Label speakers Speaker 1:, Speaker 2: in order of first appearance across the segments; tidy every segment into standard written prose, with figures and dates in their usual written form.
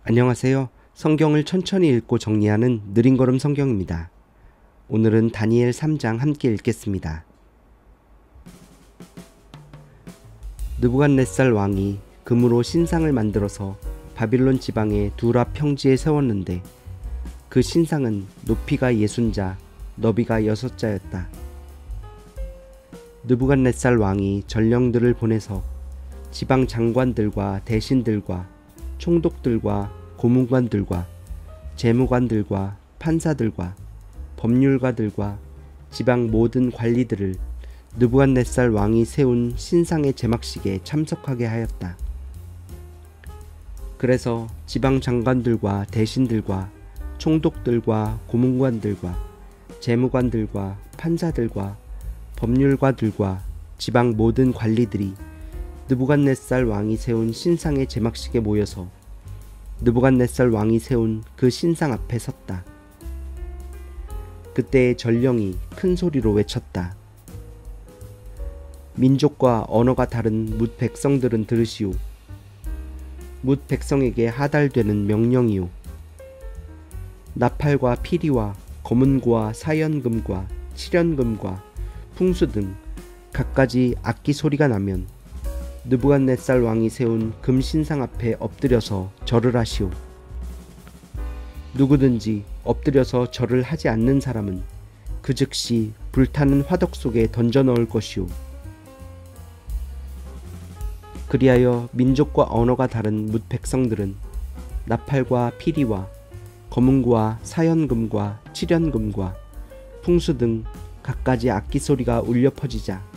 Speaker 1: 안녕하세요. 성경을 천천히 읽고 정리하는 느린걸음 성경입니다. 오늘은 다니엘 3장 함께 읽겠습니다. 느부갓네살 왕이 금으로 신상을 만들어서 바빌론 지방의 두라 평지에 세웠는데 그 신상은 높이가 60자, 너비가 6자였다. 느부갓네살 왕이 전령들을 보내서 지방 장관들과 대신들과 총독들과 고문관들과 재무관들과 판사들과 법률가들과 지방 모든 관리들을 느부갓네살 왕이 세운 신상의 제막식에 참석하게 하였다. 그래서 지방 장관들과 대신들과 총독들과 고문관들과 재무관들과 판사들과 법률가들과 지방 모든 관리들이 느부갓네살 왕이 세운 신상의 제막식에 모여서 느부갓네살 왕이 세운 그 신상 앞에 섰다. 그때의 전령이 큰 소리로 외쳤다. 민족과 언어가 다른 뭇 백성들은 들으시오. 뭇 백성에게 하달되는 명령이오. 나팔과 피리와 검은고와 사연금과 칠연금과 풍수 등 갖가지 악기 소리가 나면 느부갓네살 왕이 세운 금신상 앞에 엎드려서 절을 하시오. 누구든지 엎드려서 절을 하지 않는 사람은 그 즉시 불타는 화덕 속에 던져 넣을 것이오. 그리하여 민족과 언어가 다른 뭇 백성들은 나팔과 피리와 검은고와 사연금과 칠연금과 풍수 등 갖가지 악기 소리가 울려 퍼지자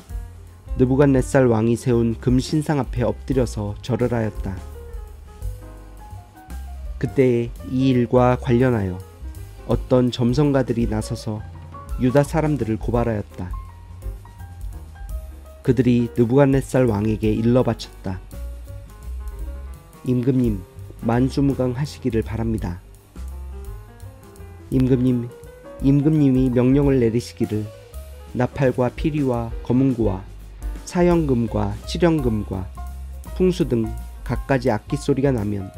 Speaker 1: 느부갓네살 왕이 세운 금신상 앞에 엎드려서 절을 하였다. 그때에 이 일과 관련하여 어떤 점성가들이 나서서 유다 사람들을 고발하였다. 그들이 느부갓네살 왕에게 일러 바쳤다. 임금님, 만수무강하시기를 바랍니다. 임금님이 명령을 내리시기를 나팔과 피리와 검은고와 사연금과 칠연금과 풍수 등 갖가지 악기 소리가 나면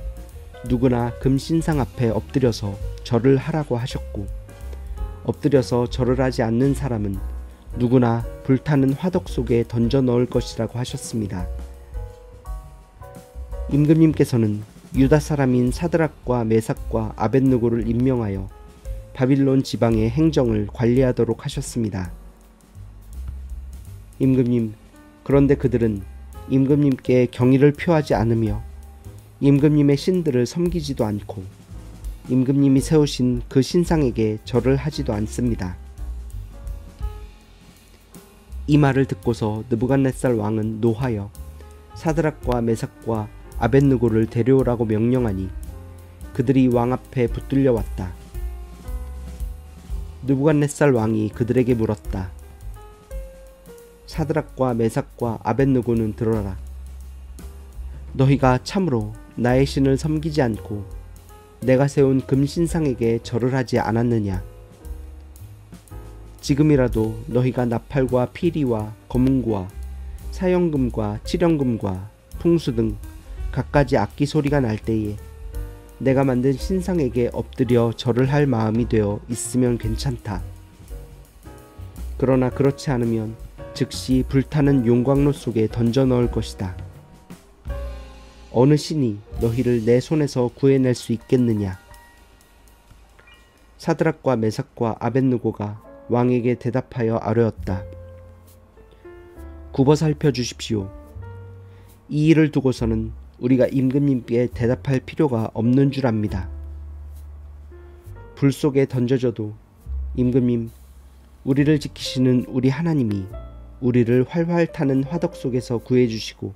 Speaker 1: 누구나 금신상 앞에 엎드려서 절을 하라고 하셨고, 엎드려서 절을 하지 않는 사람은 누구나 불타는 화덕 속에 던져 넣을 것이라고 하셨습니다. 임금님께서는 유다 사람인 사드락과 메삭과 아벳느고를 임명하여 바빌론 지방의 행정을 관리하도록 하셨습니다. 임금님, 그런데 그들은 임금님께 경의를 표하지 않으며 임금님의 신들을 섬기지도 않고 임금님이 세우신 그 신상에게 절을 하지도 않습니다. 이 말을 듣고서 느부갓네살 왕은 노하여 사드락과 메삭과 아벳느고를 데려오라고 명령하니 그들이 왕 앞에 붙들려 왔다. 느부갓네살 왕이 그들에게 물었다. 사드락과 메삭과 아벳느고는 들어라. 너희가 참으로 나의 신을 섬기지 않고 내가 세운 금신상에게 절을 하지 않았느냐? 지금이라도 너희가 나팔과 피리와 검은고와 사연금과 칠연금과 풍수 등 갖가지 악기 소리가 날 때에 내가 만든 신상에게 엎드려 절을 할 마음이 되어 있으면 괜찮다. 그러나 그렇지 않으면 즉시 불타는 용광로 속에 던져 넣을 것이다. 어느 신이 너희를 내 손에서 구해낼 수 있겠느냐? 사드락과 메삭과 아벳느고가 왕에게 대답하여 아뢰었다. 굽어 살펴 주십시오. 이 일을 두고서는 우리가 임금님께 대답할 필요가 없는 줄 압니다. 불 속에 던져져도 임금님, 우리를 지키시는 우리 하나님이 우리를 활활 타는 화덕 속에서 구해주시고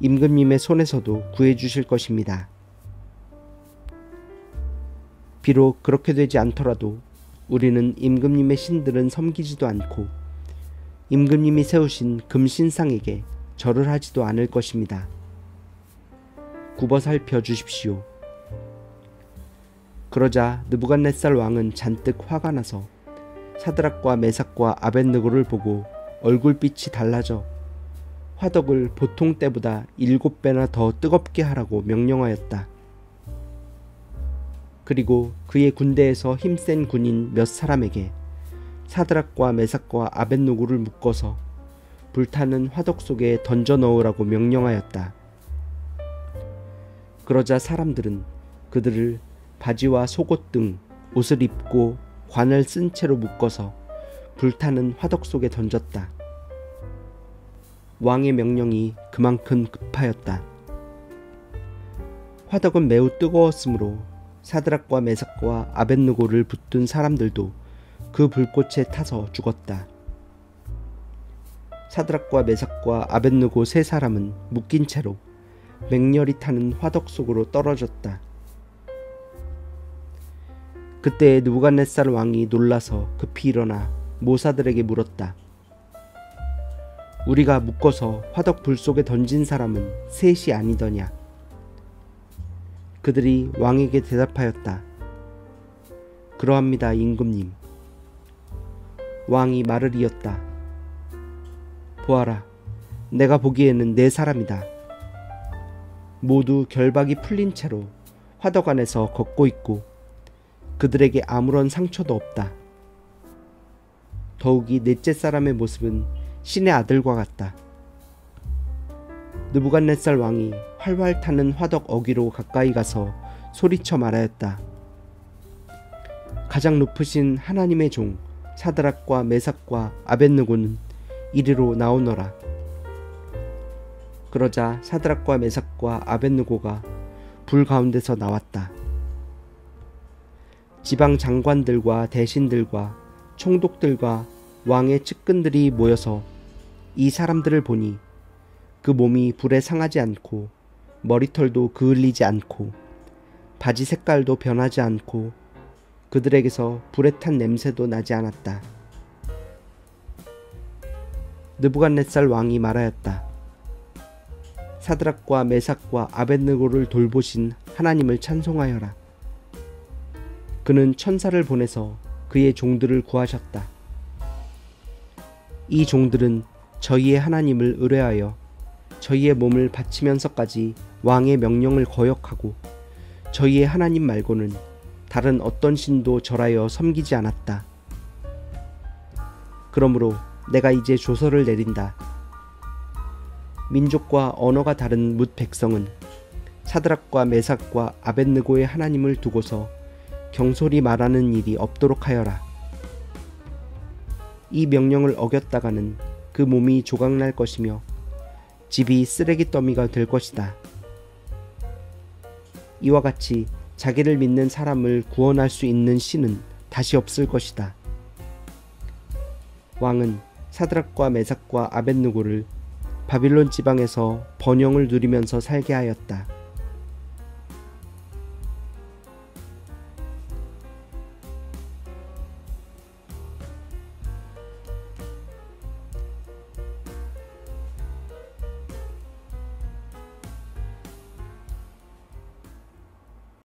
Speaker 1: 임금님의 손에서도 구해주실 것입니다. 비록 그렇게 되지 않더라도 우리는 임금님의 신들은 섬기지도 않고 임금님이 세우신 금신상에게 절을 하지도 않을 것입니다. 굽어 살펴 주십시오. 그러자 느부갓네살 왕은 잔뜩 화가 나서 사드락과 메삭과 아벳느고를 보고 얼굴빛이 달라져 화덕을 보통 때보다 7배나 더 뜨겁게 하라고 명령하였다. 그리고 그의 군대에서 힘센 군인 몇 사람에게 사드락과 메삭과 아벳느고를 묶어서 불타는 화덕 속에 던져 넣으라고 명령하였다. 그러자 사람들은 그들을 바지와 속옷 등 옷을 입고 관을 쓴 채로 묶어서 불타는 화덕 속에 던졌다. 왕의 명령이 그만큼 급하였다. 화덕은 매우 뜨거웠으므로 사드락과 메삭과 아벳느고를 붙든 사람들도 그 불꽃에 타서 죽었다. 사드락과 메삭과 아벳느고 세 사람은 묶인 채로 맹렬히 타는 화덕 속으로 떨어졌다. 그때 느부갓네살 왕이 놀라서 급히 일어나 모사들에게 물었다. 우리가 묶어서 화덕 불 속에 던진 사람은 셋이 아니더냐? 그들이 왕에게 대답하였다. 그러합니다, 임금님. 왕이 말을 이었다. 보아라, 내가 보기에는 네 사람이다. 모두 결박이 풀린 채로 화덕 안에서 걷고 있고 그들에게 아무런 상처도 없다. 더욱이 넷째 사람의 모습은 신의 아들과 같다. 느부갓네살 왕이 활활 타는 화덕 어귀로 가까이 가서 소리쳐 말하였다. 가장 높으신 하나님의 종 사드락과 메삭과 아벳느고는 이리로 나오너라. 그러자 사드락과 메삭과 아벳느고가 불 가운데서 나왔다. 지방 장관들과 대신들과 총독들과 왕의 측근들이 모여서 이 사람들을 보니 그 몸이 불에 상하지 않고 머리털도 그을리지 않고 바지 색깔도 변하지 않고 그들에게서 불에 탄 냄새도 나지 않았다. 느부갓네살 왕이 말하였다. 사드락과 메삭과 아벳느고를 돌보신 하나님을 찬송하여라. 그는 천사를 보내서 그의 종들을 구하셨다. 이 종들은 저희의 하나님을 의뢰하여 저희의 몸을 바치면서까지 왕의 명령을 거역하고 저희의 하나님 말고는 다른 어떤 신도 절하여 섬기지 않았다. 그러므로 내가 이제 조서를 내린다. 민족과 언어가 다른 뭇 백성은 사드락과 메삭과 아벳느고의 하나님을 두고서 경솔히 말하는 일이 없도록 하여라. 이 명령을 어겼다가는 그 몸이 조각날 것이며 집이 쓰레기 더미가 될 것이다. 이와 같이 자기를 믿는 사람을 구원할 수 있는 신은 다시 없을 것이다. 왕은 사드락과 메삭과 아벳느고를 바빌론 지방에서 번영을 누리면서 살게 하였다.